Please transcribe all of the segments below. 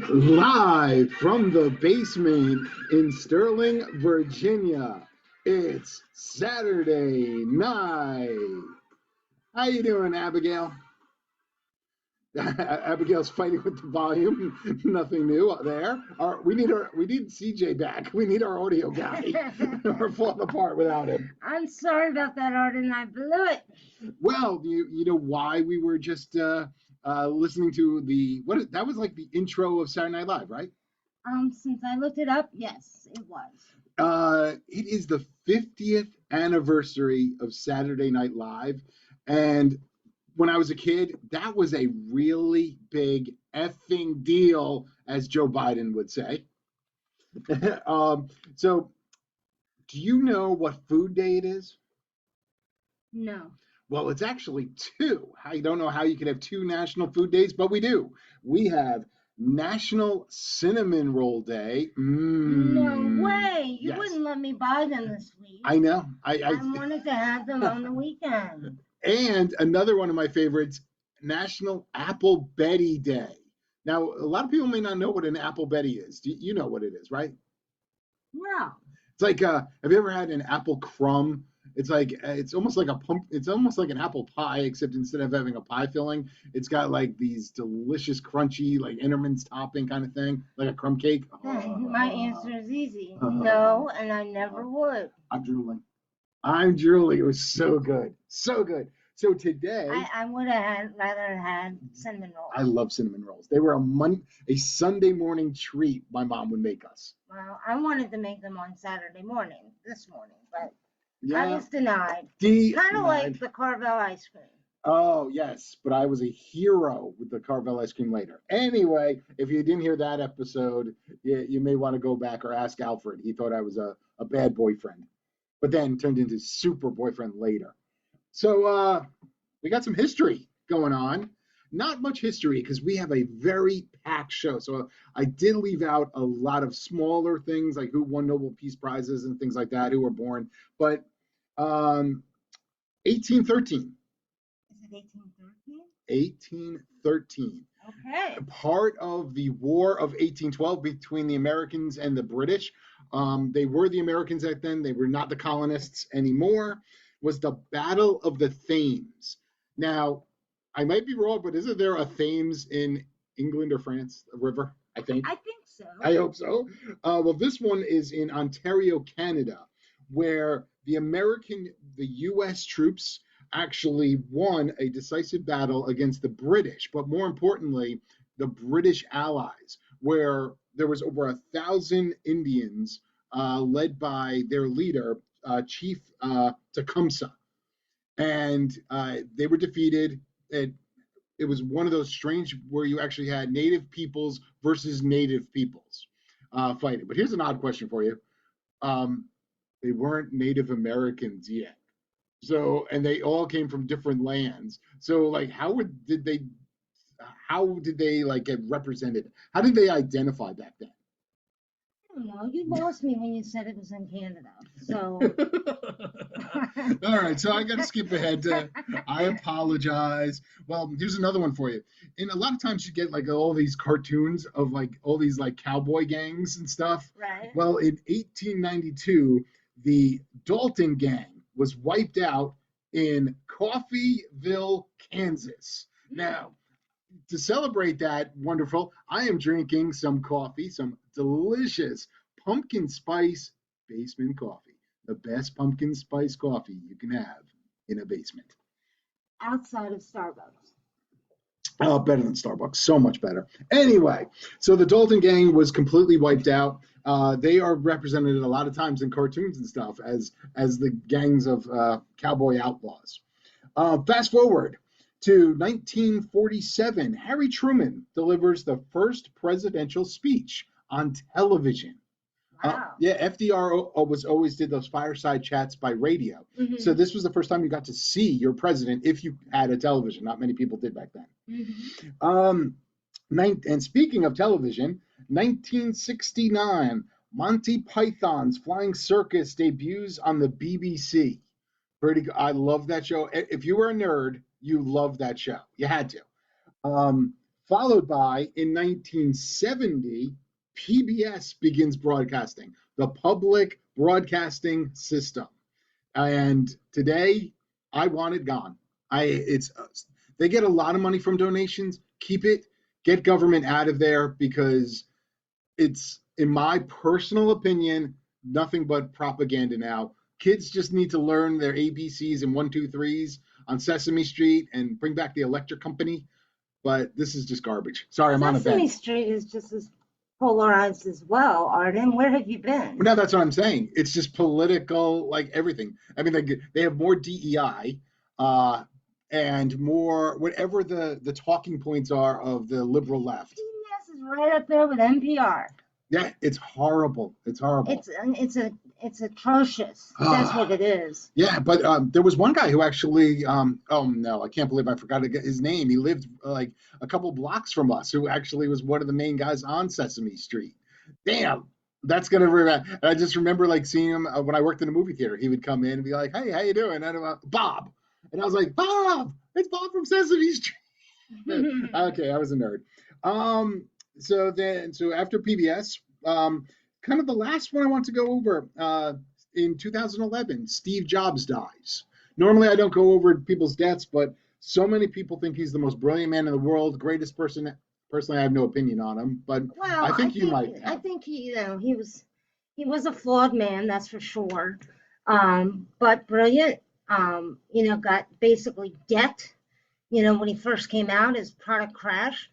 Live from the basement in Sterling, Virginia. It's Saturday night. How you doing, Abigail? Abigail's fighting with the volume. Nothing new there. We need CJ back. We need our audio guy. We're falling apart without him. I'm sorry about that, Arden. I blew it. Well, you know why we were just listening to that was like the intro of Saturday Night Live, right? Since I looked it up, yes, it was. It is the 50th anniversary of Saturday Night Live, and when I was a kid, that was a really big effing deal, as Joe Biden would say. So, do you know what food day it is? No. Well, it's actually two. I don't know how you could have two national food days, but we do. We have National Cinnamon Roll Day. No way. You Yes. wouldn't let me buy them this week. I know. I wanted to have them on the weekend. And another one of my favorites, National Apple Bettie Day. Now, a lot of people may not know what an Apple Bettie is. You know what it is, right? No. It's like, have you ever had an apple crumb? It's like it's almost like an apple pie, except instead of having a pie filling, it's got like these delicious crunchy like Enterman's topping kind of thing, like a crumb cake. My answer is easy. No, and I never would. I'm drooling. It was so good. So good. So today I would have rather had cinnamon rolls. I love cinnamon rolls. They were a Sunday morning treat my mom would make us. Well, I wanted to make them on Saturday morning, this morning, but Yeah. I was denied. Kind of like the Carvel ice cream. Oh, yes, but I was a hero with the Carvel ice cream later. Anyway, if you didn't hear that episode, you may want to go back or ask Alfred. He thought I was a bad boyfriend, but then turned into super boyfriend later. So we got some history going on. Not much history because we have a very packed show. So I did leave out a lot of smaller things like who won Nobel Peace Prizes and things like that, who were born. But 1813. Is it 1813? 1813. Okay. Part of the War of 1812 between the Americans and the British. They were the Americans back then. They were not the colonists anymore. Was the Battle of the Thames. Now, I might be wrong, but isn't there a Thames in England or France, a river, I think? I think so. I hope so. Well, this one is in Ontario, Canada, where the U.S. troops actually won a decisive battle against the British, but more importantly, the British allies, where there was over 1,000 Indians led by their leader, Chief Tecumseh. And they were defeated. It was one of those strange where you actually had native peoples versus native peoples fighting. But here's an odd question for you. They weren't Native Americans yet. So, and they all came from different lands. So like, how did they like get represented? How did they identify back then? I don't know. You lost me when you said it was in Canada. So. All right, so I got to skip ahead. I apologize. Well, here's another one for you. And a lot of times you get like all these cartoons of like all these like cowboy gangs and stuff. Right. Well, in 1892, the Dalton Gang was wiped out in Coffeeville, Kansas. Now, to celebrate that wonderful, I am drinking some coffee, some delicious pumpkin spice basement coffee. The best pumpkin spice coffee you can have in a basement. Outside of Starbucks. Oh, better than Starbucks. So much better. Anyway, so the Dalton Gang was completely wiped out. They are represented a lot of times in cartoons and stuff as the gangs of cowboy outlaws. Fast forward to 1947. Harry Truman delivers the first presidential speech on television. Wow. Yeah, FDR always did those fireside chats by radio. Mm-hmm. So this was the first time you got to see your president if you had a television. Not many people did back then. Mm-hmm. And speaking of television, 1969, Monty Python's Flying Circus debuts on the BBC. Pretty good. I love that show. If you were a nerd, you loved that show. You had to. followed by, in 1970, PBS begins broadcasting, the Public Broadcasting System. And today, I want it gone. It's they get a lot of money from donations. Keep it. Get government out of there because it's, in my personal opinion, nothing but propaganda now. Kids just need to learn their ABCs and one, two, threes on Sesame Street and bring back the electric company. But this is just garbage. Sorry, I'm on a Sesame bench. Street is just as polarized as well, Arden. Where have you been? No, that's what I'm saying. It's just political, like everything. I mean, they have more DEI and more whatever the talking points are of the liberal left. CBS is right up there with NPR. Yeah, it's horrible. It's horrible. It's atrocious. That's what it is. Yeah, but there was one guy who actually, oh no, I can't believe I forgot to get his name. He lived like a couple blocks from us, who actually was one of the main guys on Sesame Street. Damn, that's gonna be bad. And I just remember like seeing him when I worked in a movie theater. He would come in and be like, "Hey, how you doing?" And I'm Bob, and I was like, "Bob, it's Bob from Sesame Street." Okay, I was a nerd. So after PBS, kind of the last one I want to go over, in 2011, Steve Jobs dies. Normally I don't go over people's deaths, but so many people think he's the most brilliant man in the world, greatest person. Personally, I have no opinion on him, but Well, I think you might have. I think he was a flawed man, that's for sure. But brilliant. Got basically debt. When he first came out, his product crashed.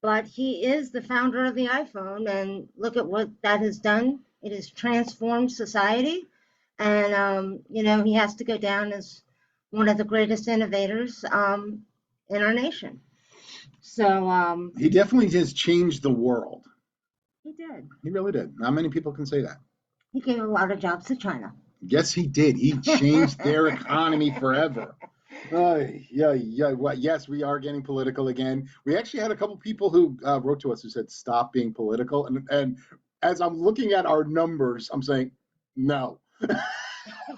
But he is the founder of the iPhone, and look at what that has done. It has transformed society, and he has to go down as one of the greatest innovators in our nation. So He definitely has changed the world. he did. He really did. Not many people can say that. He gave a lot of jobs to China. Yes, he did. He changed their economy forever. Yes, we are getting political again. We actually had a couple people who wrote to us who said, "Stop being political." And as I'm looking at our numbers, I'm saying, no.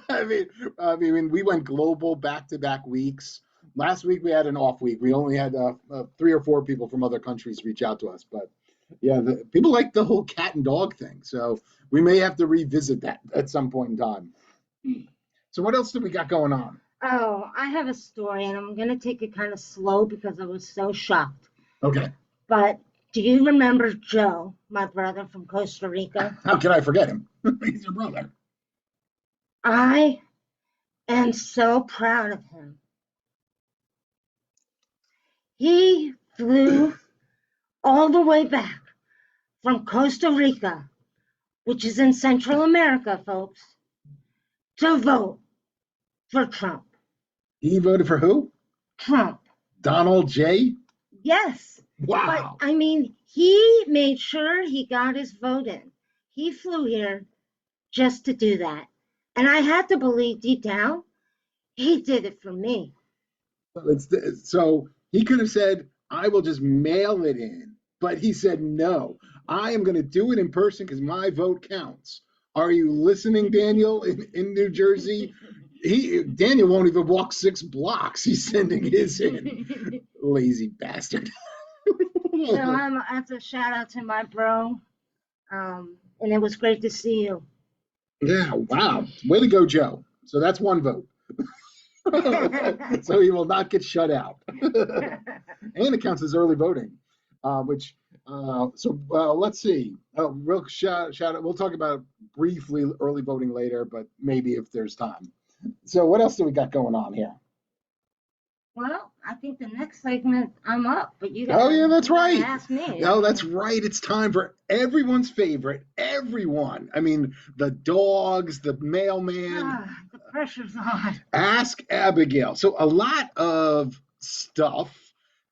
I mean, we went global back-to-back weeks. Last week we had an off week. We only had 3 or 4 people from other countries reach out to us. But yeah, people like the whole cat and dog thing. So we may have to revisit that at some point in time. So what else do we got going on? Oh, I have a story, and I'm going to take it kind of slow because I was so shocked. Okay. But do you remember Joe, my brother from Costa Rica? How can I forget him? He's your brother. I am so proud of him. He flew all the way back from Costa Rica, which is in Central America, folks, to vote for Trump. He voted for who? Trump. Donald J? Yes. Wow. But, I mean, he made sure he got his vote in. He flew here just to do that. And I had to believe deep down, he did it for me. So he could have said, I will just mail it in. But he said, no, I am going to do it in person because my vote counts. Are you listening, Daniel, in New Jersey? Daniel won't even walk 6 blocks. He's sending his in. Lazy bastard. So that's a shout out to my bro. And it was great to see you. Yeah, wow. Way to go, Joe. So that's 1 vote. So he will not get shut out. And it counts as early voting, which, let's see. Real shout out. We'll talk about briefly early voting later, but maybe if there's time. So what else do we got going on here? Well, I think the next segment I'm up, but you Oh yeah, that's right. Ask me. No, that's right. It's time for everyone's favorite. Everyone. I mean, the dogs, the mailman. The pressure's on. Ask Abagail. So a lot of stuff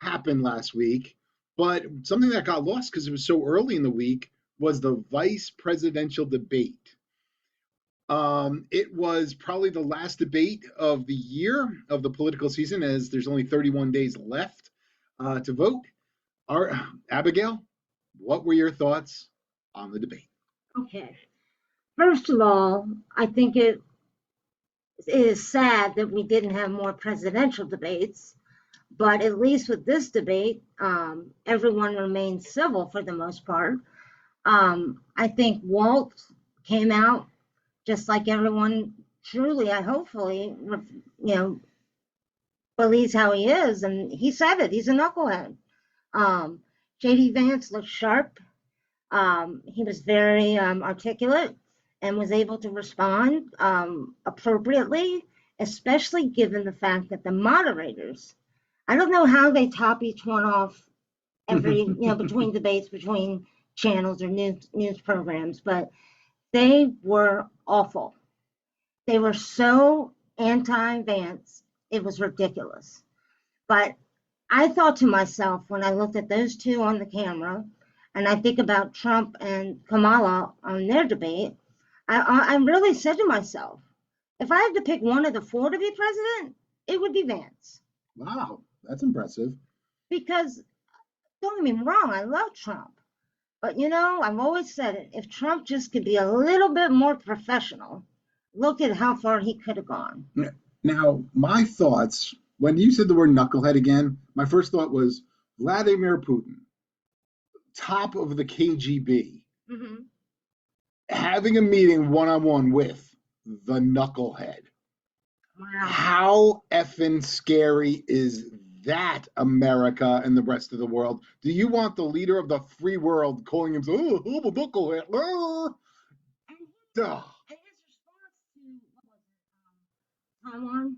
happened last week, but something that got lost because it was so early in the week was the vice presidential debate. It was probably the last debate of the year of the political season, as there's only 31 days left to vote. Abagail, what were your thoughts on the debate? Okay. First of all, I think it is sad that we didn't have more presidential debates. But at least with this debate, everyone remained civil for the most part. I think Walt came out just like everyone truly, I hopefully, believes how he is, and he said it. He's a knucklehead. Um, JD Vance looked sharp. He was very articulate and was able to respond appropriately, especially given the fact that the moderators, I don't know how they top each one off between debates, between channels or news programs, but they were awful. They were so anti-Vance, it was ridiculous. But I thought to myself when I looked at those two on the camera, and I think about Trump and Kamala on their debate, I really said to myself, if I had to pick one of the four to be president, it would be Vance. Wow, that's impressive. Because, don't get me wrong, I love Trump. But, I've always said it, if Trump just could be a little bit more professional, look at how far he could have gone. Now, my thoughts, when you said the word knucklehead again, my first thought was Vladimir Putin, top of the KGB, having a meeting one-on-one with the knucklehead. Wow. How effing scary is that, America and the rest of the world? Do you want the leader of the free world calling himself, oh, I'm a knucklehead? And his response to, Taiwan?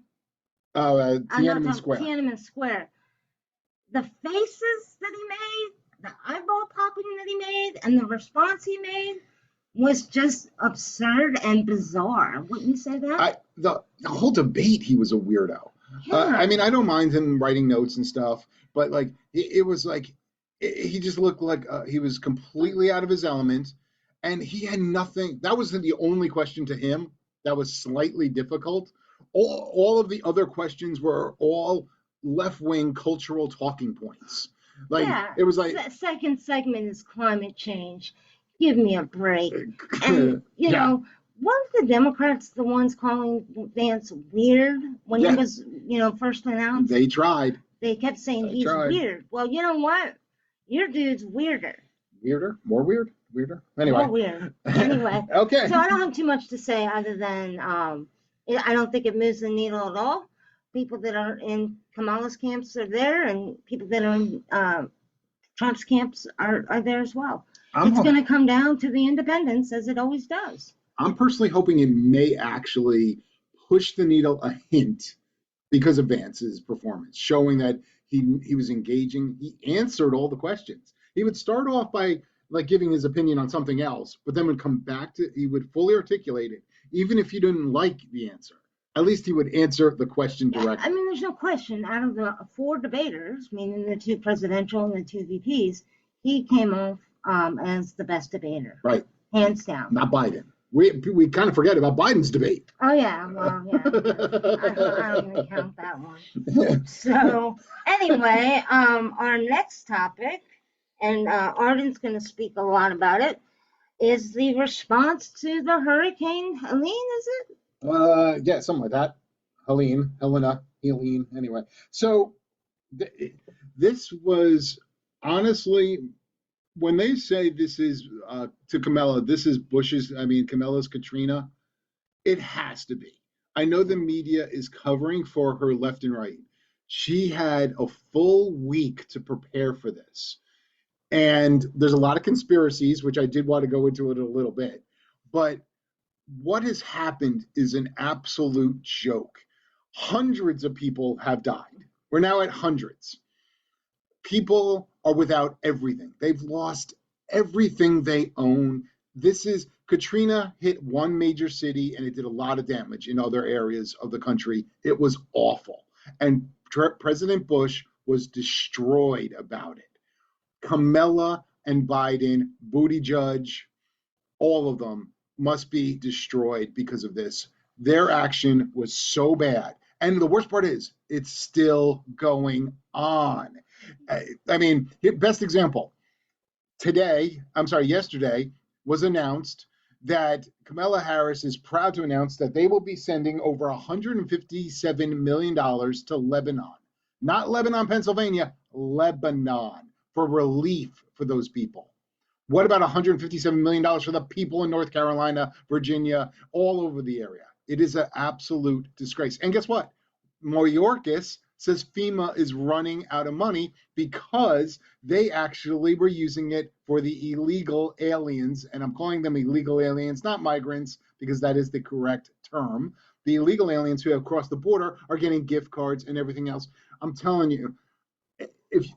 Tiananmen Square. Tiananmen Square. The faces that he made, the eyeball popping that he made, and the response he made was just absurd and bizarre. Wouldn't you say that? The whole debate, he was a weirdo. Yeah. I mean, I don't mind him writing notes and stuff, but like it was like he just looked like he was completely out of his element, and he had nothing. That was the only question to him that was slightly difficult. All of the other questions were all left-wing cultural talking points. Like it was like the second segment is climate change. Give me a break. And weren't the Democrats the ones calling Vance weird when he was, first announced? They tried. They kept saying he's weird. Well, you know what? Your dude's weirder. Weirder? More weird? Weirder? Anyway. More weird. Anyway. Okay. So I don't have too much to say other than I don't think it moves the needle at all. People that are in Kamala's camps are there, and people that are in Trump's camps are there as well. It's going to come down to the independents, as it always does. I'm personally hoping it may actually push the needle a hint because of Vance's performance, showing that he was engaging. He answered all the questions. He would start off by like giving his opinion on something else, but then would come back to, he would fully articulate it, even if you didn't like the answer. At least he would answer the question directly. I mean, there's no question. Out of the four debaters, meaning the two presidential and the two VPs, he came off as the best debater. Right. Hands down. Not Biden. We kind of forget about Biden's debate. Oh, yeah. Well, yeah. I don't even count that one. So, anyway, our next topic, and Arden's going to speak a lot about it, is the response to the Hurricane Helene, is it? Yeah, something like that. Helene, anyway. So this was honestly, when they say this is to Kamala, this is Kamala's Katrina, it has to be. I know the media is covering for her left and right. She had a full week to prepare for this. And there's a lot of conspiracies, which I did want to go into it a little bit. But what has happened is an absolute joke. Hundreds of people have died. We're now at hundreds. People are without everything. They've lost everything they own. Katrina hit one major city and it did a lot of damage in other areas of the country. It was awful. And President Bush was destroyed about it. Kamala and Biden, Buttigieg, all of them must be destroyed because of this. Their action was so bad. And the worst part is, it's still going on. I mean, best example. Yesterday was announced that Kamala Harris is proud to announce that they will be sending over $157 million to Lebanon. not Lebanon, Pennsylvania, Lebanon, for relief for those people. What about $157 million for the people in North Carolina, Virginia, all over the area? It is an absolute disgrace. And guess what? Mayorkas says FEMA is running out of money because they actually were using it for the illegal aliens. And I'm calling them illegal aliens, not migrants, because that is the correct term. The illegal aliens who have crossed the border are getting gift cards and everything else. I'm telling you,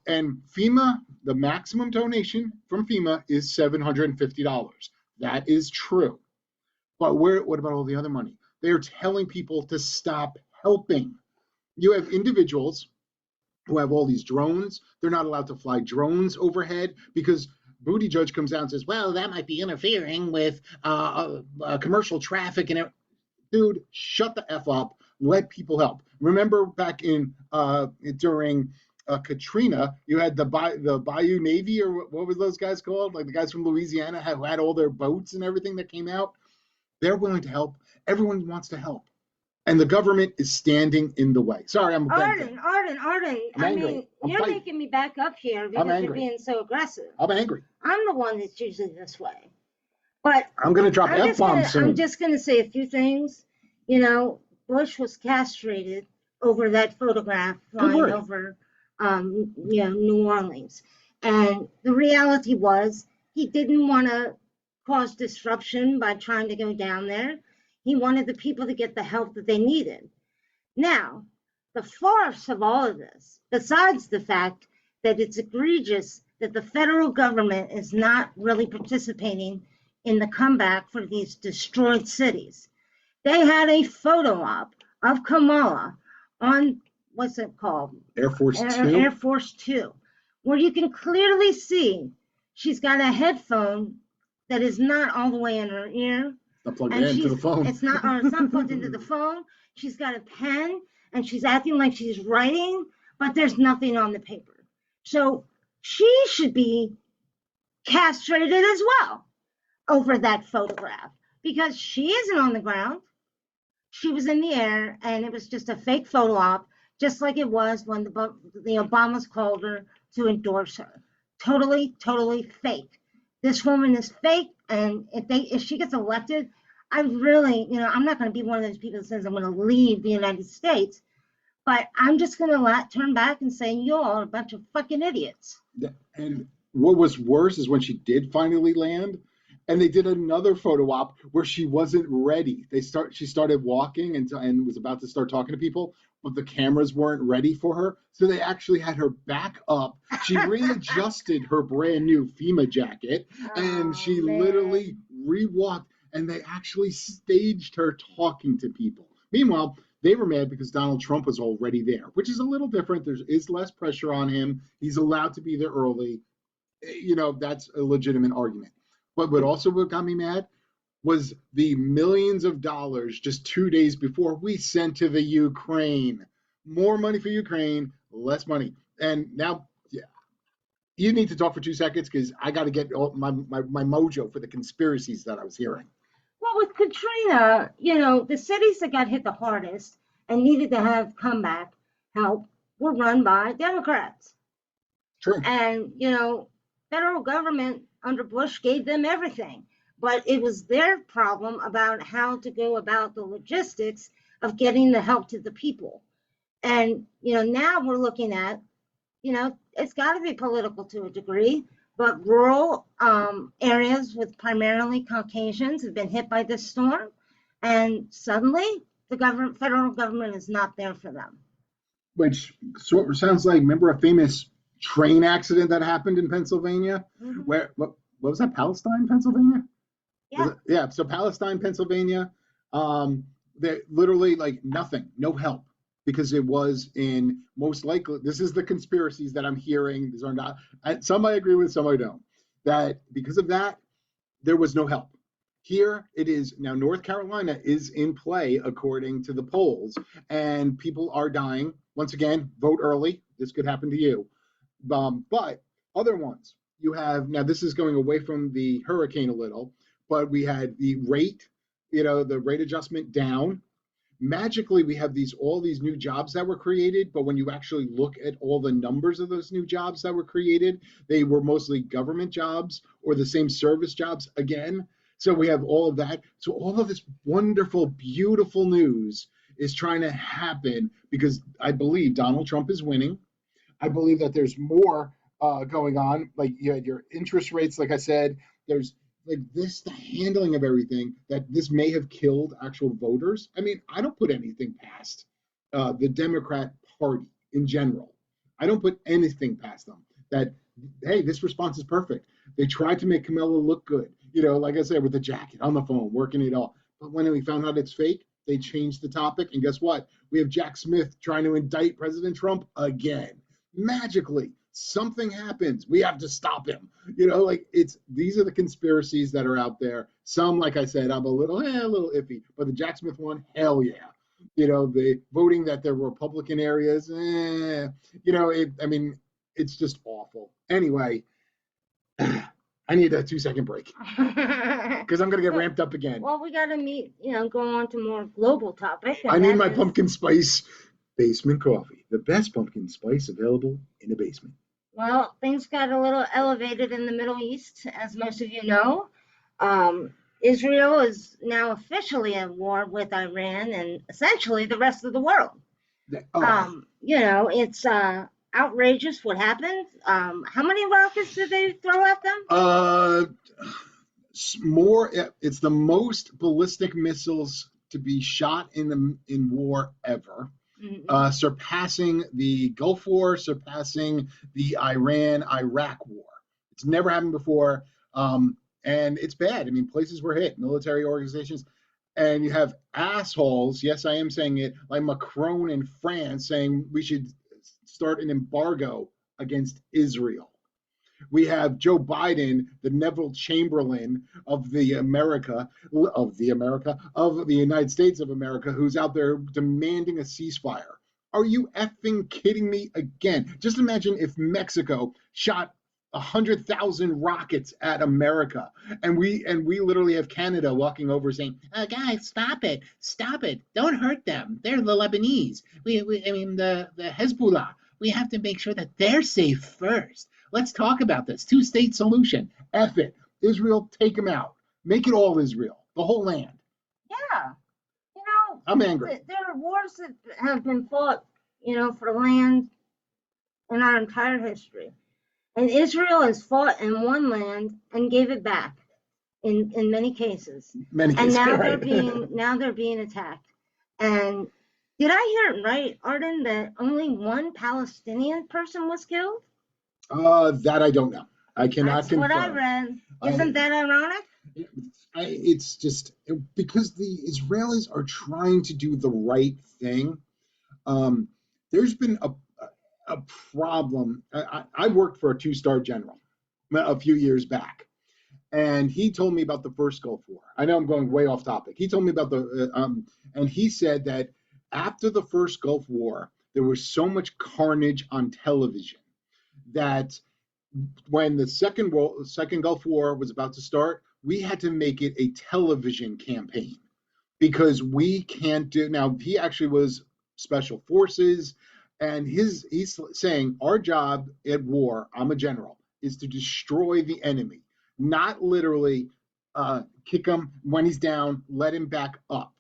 and FEMA, the maximum donation from FEMA is $750. That is true. But what about all the other money? They are telling people to stop helping. You have individuals who have all these drones. They're not allowed to fly drones overhead because Buttigieg comes out and says, well, that might be interfering with commercial traffic. And dude, shut the F up. Let people help. Remember back in during Katrina, you had the Bayou Navy, or what was those guys called? Like the guys from Louisiana who had all their boats and everything that came out. They're willing to help. Everyone wants to help. And the government is standing in the way. Sorry, I'm Arden. I mean, you're making me back up here because you're being so aggressive. I'm angry. I'm the one that's usually this way. But I'm going to drop F-bombs soon. I'm just going to say a few things. You know, Bush was castrated over that photograph flying over, New Orleans. And the reality was he didn't want to cause disruption by trying to go down there. He wanted the people to get the help that they needed. Now, the farce of all of this, besides the fact that it's egregious that the federal government is not really participating in the comeback for these destroyed cities. They had a photo op of Kamala on, what's it called? Air Force Two, where you can clearly see she's got a headphone that is not all the way in her ear. It's not plugged into the phone. It's not plugged into the phone. She's got a pen and she's acting like she's writing, but there's nothing on the paper. So she should be castrated as well over that photograph because she isn't on the ground. She was in the air and it was just a fake photo op, just like it was when the Obamas called her to endorse her. Totally, totally fake. This woman is fake, and if she gets elected, I'm not going to be one of those people that says I'm going to leave the United States, but I'm just going to turn back and say you're all a bunch of fucking idiots. And what was worse is when she did finally land, and they did another photo op where she wasn't ready. She started walking and was about to start talking to people, but the cameras weren't ready for her. So they actually had her back up. She readjusted her brand new FEMA jacket and she literally re-walked, and they actually staged her talking to people. Meanwhile, they were mad because Donald Trump was already there, which is a little different. There is less pressure on him. He's allowed to be there early. That's a legitimate argument. But what got me mad was the millions of dollars just 2 days before we sent to the Ukraine. More money for Ukraine, less money. And now, you need to talk for 2 seconds because I got to get my mojo for the conspiracies that I was hearing. Well, with Katrina, the cities that got hit the hardest and needed to have comeback help were run by Democrats. True. And, federal government under Bush gave them everything, but it was their problem about how to go about the logistics of getting the help to the people. And, now we're looking at, it's got to be political to a degree, but rural areas with primarily Caucasians have been hit by this storm, and suddenly the federal government is not there for them. Which sort of sounds like, remember a famous train accident that happened in Pennsylvania? Mm-hmm. Where what was that? Palestine, Pennsylvania? Yeah. Yeah. So Palestine, Pennsylvania, they literally nothing, no help, because it was in most likely, this is the conspiracies that I'm hearing. These are not, some I agree with, some I don't. That because of that, there was no help. Here it is now. North Carolina is in play according to the polls, and people are dying. Once again, vote early. This could happen to you. But other ones, you have, now this is going away from the hurricane a little, but we had the rate, the rate adjustment down. magically we have all these new jobs that were created, but when you actually look at all the numbers of those new jobs that were created, they were mostly government jobs or the same service jobs again. So we have all of that. So all of this wonderful, beautiful news is trying to happen because I believe Donald Trump is winning. I believe that there's more going on. Like you had your interest rates, like I said, there's like this, the handling of everything, that this may have killed actual voters. I mean, I don't put anything past the Democrat Party in general. I don't put anything past them that, hey, this response is perfect. They tried to make Camilla look good, like I said, with the jacket on the phone, working it all. But when we found out it's fake, they changed the topic. And guess what? We have Jack Smith trying to indict President Trump again. Magically, something happens. We have to stop him. These are the conspiracies that are out there. Some, like I said, I'm a little iffy. But the Jack Smith one, hell yeah. The voting that there were Republican areas, it's just awful. Anyway, I need a 2-second break because I'm going to get ramped up again. Well, we got to go on to more global topic. I need my pumpkin spice basement coffee, the best pumpkin spice available in a basement. Well, things got a little elevated in the Middle East, as most of you know. Israel is now officially at war with Iran and essentially the rest of the world. It's outrageous what happened. How many rockets did they throw at them? More. It's the most ballistic missiles to be shot in war ever. Mm-hmm. Surpassing the Gulf War, surpassing the Iran-Iraq war. It's never happened before, and it's bad. I mean, places were hit, military organizations, and you have assholes, yes, I am saying it, like Macron in France saying we should start an embargo against Israel. We have Joe Biden, the Neville Chamberlain of the United States of America, who's out there demanding a ceasefire. Are you effing kidding me again? Just imagine if Mexico shot 100,000 rockets at America, and we literally have Canada walking over saying, "Guys, stop it, don't hurt them. They're the Lebanese. The Hezbollah. We have to make sure that they're safe first. Let's talk about this two-state solution. F it. Israel, take them out. Make it all Israel, the whole land." Yeah. I'm angry. There are wars that have been fought, for land in our entire history. And Israel has fought in one land and gave it back in many cases. And now they're being attacked. And did I hear it right, Arden, that only one Palestinian person was killed? That I don't know. I cannot confirm. That's what I read. Isn't that ironic? It's just because the Israelis are trying to do the right thing. There's been a problem. I worked for a 2-star general a few years back, and he told me about the first Gulf War. I know I'm going way off topic. He told me about and he said that after the first Gulf War, there was so much carnage on television that when the second Gulf War was about to start, we had to make it a television campaign because we can't do. Now, he actually was special forces, and he's saying our job at war, I'm a general, is to destroy the enemy, not literally kick him when he's down, let him back up.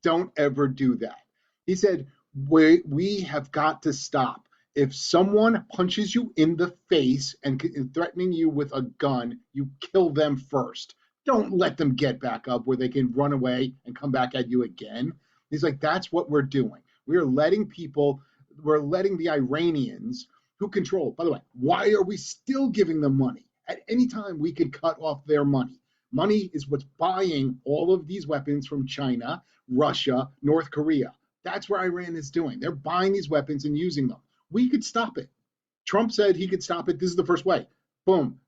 Don't ever do that. He said, we have got to stop. If someone punches you in the face and threatening you with a gun, you kill them first. Don't let them get back up where they can run away and come back at you again. He's like, that's what we're doing. We're letting the Iranians who control, by the way, why are we still giving them money? At any time, we could cut off their money. Money is what's buying all of these weapons from China, Russia, North Korea. That's what Iran is doing. They're buying these weapons and using them. We could stop it. Trump said he could stop it. This is the first way. Boom.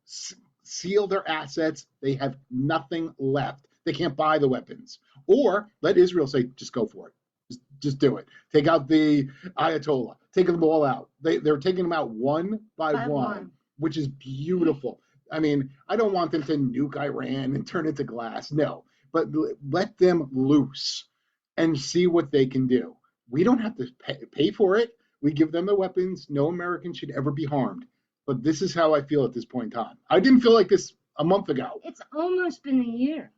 Seal their assets. They have nothing left. They can't buy the weapons. Or let Israel say, just go for it. Just do it. Take out the Ayatollah. Take them all out. They're taking them out one by one, which is beautiful. I mean, I don't want them to nuke Iran and turn it to glass. No. But let them loose. and see what they can do. We don't have to pay for it. We give them the weapons. No American should ever be harmed. But this is how I feel at this point in time. I didn't feel like this a month ago. It's almost been a year.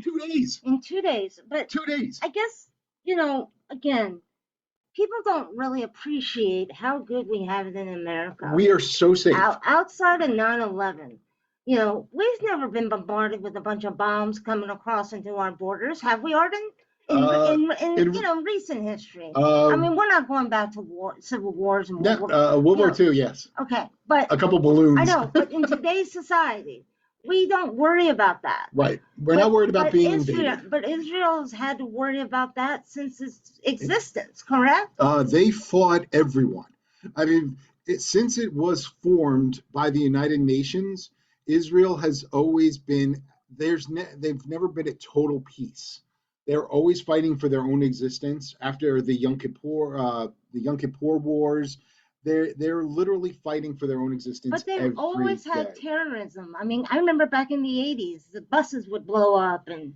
2 days. In 2 days. But 2 days. I guess, again, people don't really appreciate how good we have it in America. We are so safe. Outside of 9/11, we've never been bombarded with a bunch of bombs coming across into our borders, have we, Arden? In recent history. I mean, we're not going back to civil wars and World War II, yes. Okay, but a couple balloons. I know, but in today's society, we don't worry about that. Right. We're not worried about being invaded. But Israel's had to worry about that since its existence, correct? They fought everyone. I mean, since it was formed by the United Nations, Israel has always been, they've never been at total peace. They're always fighting for their own existence. After the Yom Kippur Wars, they're literally fighting for their own existence. But they've always had terrorism. I mean, I remember back in the 80s, the buses would blow up and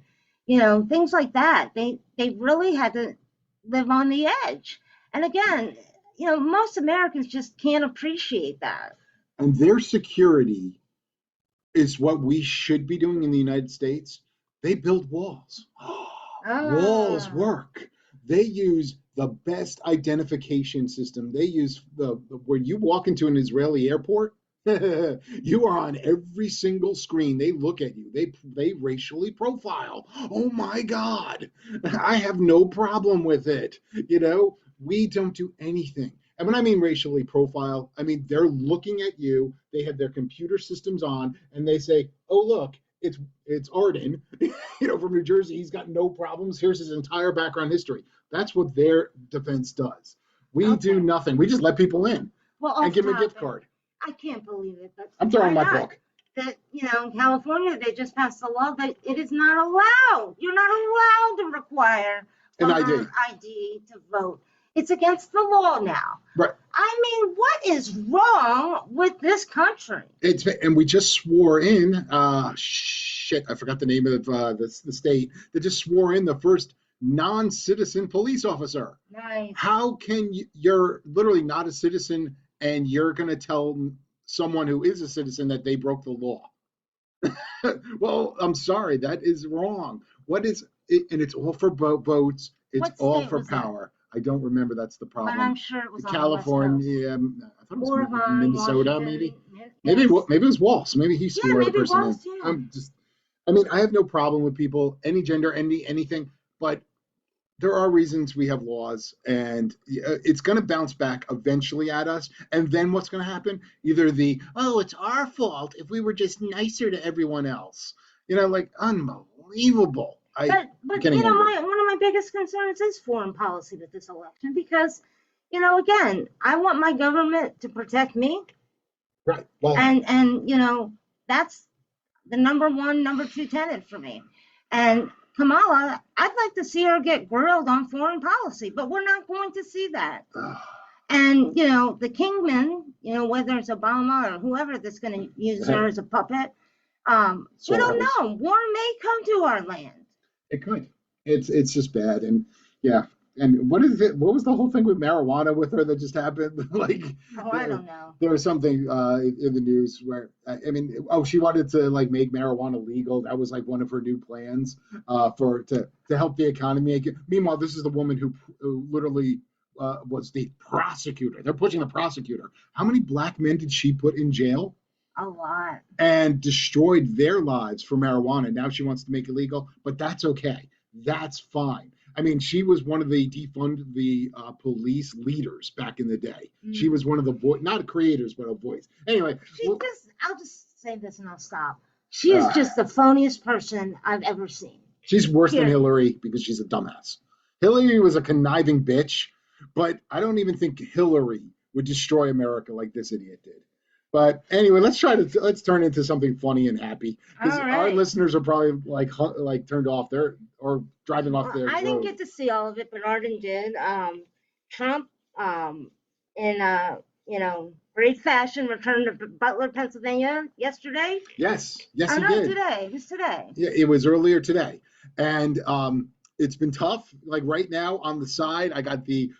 things like that. They really had to live on the edge. And again, most Americans just can't appreciate that. And their security is what we should be doing in the United States. They build walls. Walls work. They use the best identification system. They use when you walk into an Israeli airport, you are on every single screen. They look at you. They racially profile. Oh my God. I have no problem with it. We don't do anything. And when I mean racially profile, I mean they're looking at you. They have their computer systems on, and they say, "Oh look, it's Arden, from New Jersey. He's got no problems. Here's his entire background history." That's what their defense does. We do nothing. We just let people in and give them a gift card. I can't believe it. But I'm throwing my book. That in California they just passed a law that it is not allowed. You're not allowed to require an ID to vote. It's against the law now. Right. I mean, what is wrong with this country? And we just swore in. I forgot the name of the state that just swore in the first non-citizen police officer. Nice. How can you're literally not a citizen and you're going to tell someone who is a citizen that they broke the law? Well, I'm sorry, that is wrong. What is it? And it's all for votes. It's all for power. I don't remember. That's the problem. But I'm sure it was California. I thought it was Oregon, Minnesota, Washington, maybe. Yes. Maybe it was Walsh. Maybe he swore a person in. Yeah. I have no problem with people, any gender, anything, but there are reasons we have laws, and it's going to bounce back eventually at us. And then what's going to happen? Either it's our fault if we were just nicer to everyone else. Unbelievable. But one of my biggest concerns is foreign policy with this election because, again, I want my government to protect me. Right. Well, and that's the number two tenet for me. And Kamala, I'd like to see her get grilled on foreign policy, but we're not going to see that. And, the kingman, whether it's Obama or whoever that's going to use her as a puppet, we don't know. War may come to our land. It could. It's just bad. And yeah. And what was the whole thing with marijuana with her that just happened? I don't know. There was something in the news where, she wanted to make marijuana legal. That was one of her new plans to help the economy. Meanwhile, this is the woman who literally was the prosecutor. They're pushing the prosecutor. How many black men did she put in jail? A lot. And destroyed their lives for marijuana. Now she wants to make it legal, but that's okay. That's fine. She was one of the defund the police leaders back in the day. Mm. She was one of the not creators, but a voice. Anyway, I'll just say this and I'll stop. She is just the phoniest person I've ever seen. She's worse than Hillary because she's a dumbass. Hillary was a conniving bitch, but I don't even think Hillary would destroy America like this idiot did. But anyway, let's turn into something funny and happy because our listeners are probably turned off or driving off their. I didn't get to see all of it, but Arden did. Trump, in great fashion, returned to Butler, Pennsylvania yesterday. Yes, he did. Today. It was today. Yeah, it was earlier today, and It's been tough. Like right now on the side, I got the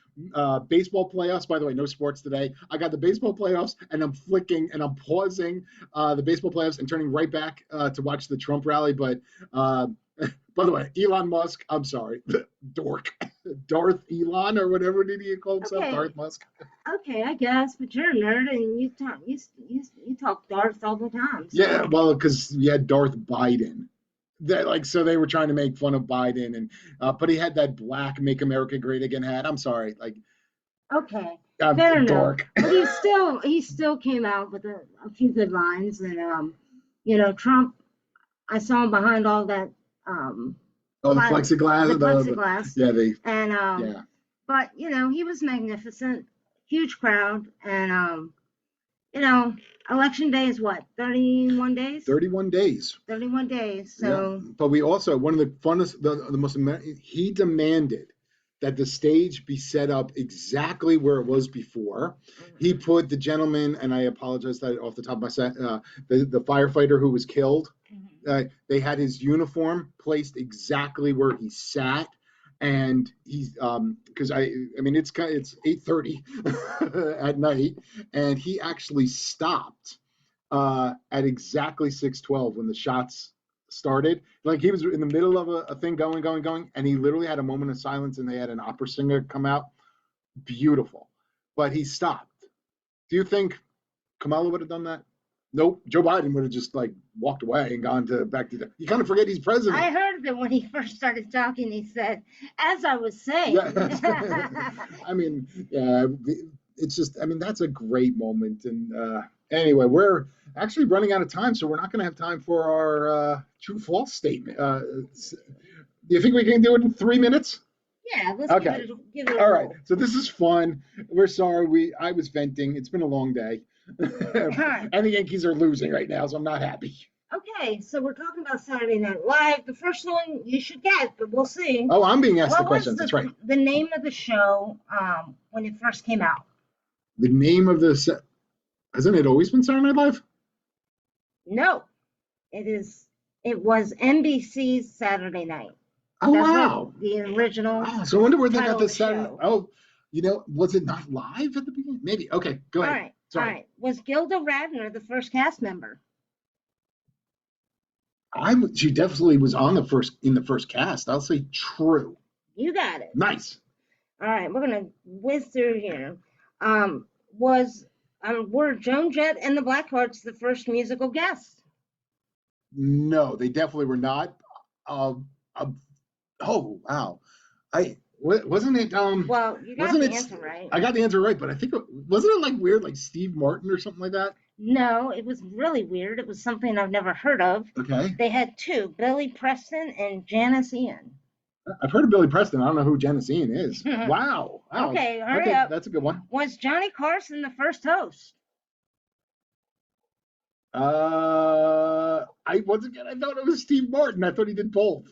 baseball playoffs. By the way, no sports today. I got the baseball playoffs, and I'm flicking and I'm pausing the baseball playoffs and turning right back to watch the Trump rally. But by the way, Elon Musk, I'm sorry, dork, Darth Elon or whatever did he call himself, Okay. Darth Musk. Okay, I guess, but you're a nerd and you talk Darth all the time. So. Yeah, well, because you had Darth Biden. That like so they were trying to make fun of Biden and but he had that black "Make America Great Again" hat. I'm sorry, like Okay, I'm fair enough. dork. But he still came out with a few good lines, and Trump. I saw him behind all that Oh, the plexiglass. the plexiglass. Yeah, they. And Yeah. but he was magnificent, huge crowd, and election day is what, 31 days? 31 days. 31 days. So. Yeah. But we also one of the funnest, the most. He demanded that the stage be set up exactly where it was before. He put the gentleman, and I apologize that off the top of my set, the firefighter who was killed. They had his uniform placed exactly where he sat, and he's because I mean it's 8:30 at night, and he actually stopped at exactly 6:12 when the shots started. Like he was in the middle of a thing going, and he literally had a moment of silence, and they had an opera singer come out. Beautiful, but he stopped. Do you think Kamala would have done that? Nope. Joe Biden would have just like walked away and gone back to the. You kind of forget he's president. I heard that when he first started talking, he said, "As I was saying." Yeah. I mean, yeah, it's just. I mean, that's a great moment. And anyway, we're actually running out of time, so we're not going to have time for our true/false statement. Do you think we can do it in 3 minutes? Yeah, let's okay. give it a All right. roll. So this is fun. We're sorry. I was venting. It's been a long day. And the Yankees are losing right now, so I'm not happy. Okay, so we're talking about Saturday Night Live. The first one you should get, but we'll see. Oh, I'm being asked What the questions. That's right. The name of the show when it first came out? The name of hasn't it always been Saturday Night Live? No, it was NBC's Saturday Night. Oh, That's wow. The original. Oh, so I wonder where they got the Saturday. Saturday. Oh, was it not live at the beginning? Maybe. Okay, go ahead. All right. Sorry. All right. Was Gilda Radner the first cast member? She definitely was in the first cast. I'll say true. You got it. Nice. All right, we're gonna whiz through here. Were Joan Jett and the Blackhearts the first musical guests? No, they definitely were not. Oh wow. Wasn't it Well, you got the answer right. I got the answer right, but I think wasn't it like weird, like Steve Martin or something like that? No, it was really weird. It was something I've never heard of. Okay. They had two, Billy Preston and Janice Ian. I've heard of Billy Preston. I don't know who Janice Ian is. Wow. Okay, hurry up. That's a good one. Was Johnny Carson the first host? I thought it was Steve Martin. I thought he did both.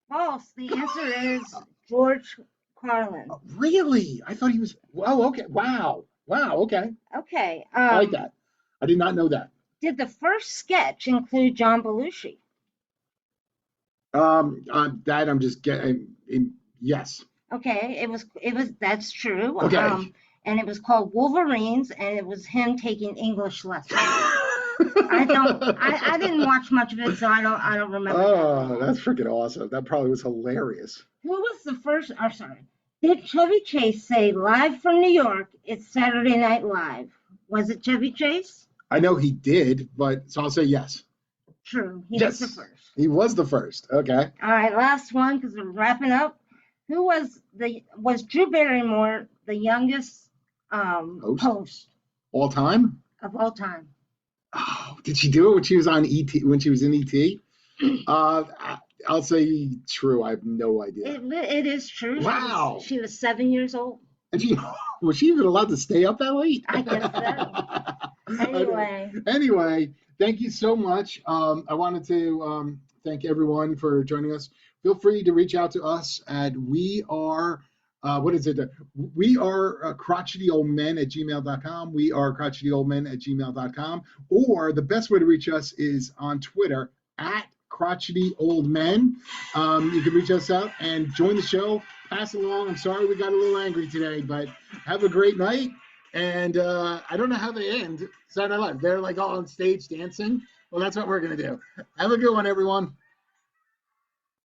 False. The answer is George Carlin. Really? I thought he was. Oh, okay. Wow. Okay. Okay. I like that. I did not know that. Did the first sketch include John Belushi? That I'm just getting. Yes. Okay. It was. That's true. Okay. And it was called Wolverines, and it was him taking English lessons. I didn't watch much of it, so I don't remember. Oh, that's freaking awesome. That probably was hilarious. Who was the first? Oh, sorry. Did Chevy Chase say live from New York? It's Saturday Night Live. Was it Chevy Chase? I know he did, so I'll say yes. True. He Yes. was the first. He was the first. Okay. All right, last one because we're wrapping up. Who was Drew Barrymore the youngest host All time? of all time? Oh, did she do it when she was on ET? When she was in ET? I'll say true. I have no idea. It is true. Wow. She was 7 years old. And was she even allowed to stay up that late? I guess so. Anyway, thank you so much. I wanted to thank everyone for joining us. Feel free to reach out to us at we are crotchetyoldmen@gmail.com. We are crotchetyoldmen@gmail.com. Or the best way to reach us is on Twitter at crotchety old men. You can reach us out and join the show. Pass along. I'm sorry we got a little angry today, but have a great night. And I don't know how they end Saturday Night Live. They're like all on stage dancing. Well, that's what we're going to do. Have a good one, everyone.